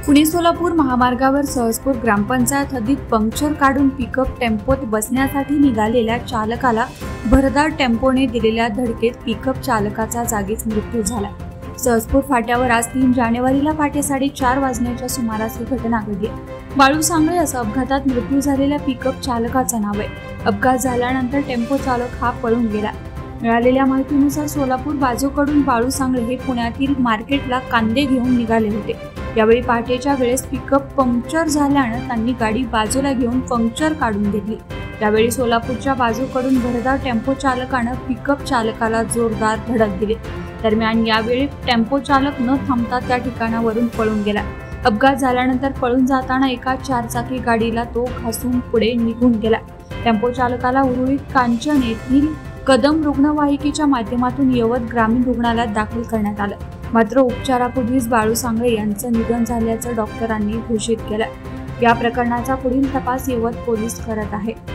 पुणे सोलापूर महामार्गावर सहजपूर ग्रामपंचायत हद्दीत पंक्चर काढून पिकअप टेम्पोत बसण्यासाठी निघालेल्या चालकाला भरधाव टेम्पोने दिलेल्या धडकेत पिकअप चालकाचा जागीच मृत्यू झाला। सहजपूर फाट्यावर आज 3 जानेवारीला पहाटे 4:30 वाजण्याच्या सुमारास ही घटना घडली। बाळू सांगळे असं अपघातात मृत्यू झालेल्या पिकअप चालकाचं नाव आहे। अपघात झाल्यानंतर टेम्पो चालक हा पळून गेला। मिळालेल्या माहितीनुसार सोलापूर बाजूकडून बाळू सांगळे हे पुण्यातील मार्केटला कांदे घेऊन निघाले होते। यावेळी पहाटेच्या वेळेस पिकअप पंक्चर झाल्यानं त्यांनी गाडी बाजूला घेऊन पंक्चर काढून घेतली। यावेळी सोलापूरच्या बाजूकडून भरधाव टेम्पो चालकानं पिकअप चालकाला जोरदार धडक दिली। दरम्यान यावेळी टेम्पो चालक न थांबता त्या ठिकाणावरून पळून गेला। अपघात झाल्यानंतर पळून जाताना एका 4 गाडीला तो घासून पुढे निघून गेला। टेम्पो चालकाला उरुळी कांचन येथील कदम रुग्णवाहिकेच्या माध्यमातून यवत ग्रामीण रुग्णालयात दाखल करण्यात आलं। मात्र उपचारापूर्वीच बाळू सांगळे यांचं निधन झाल्याचं डॉक्टरांनी घोषित केलं। या प्रकरणाचा पुढील तपास यवत पोलीस करत आहेत।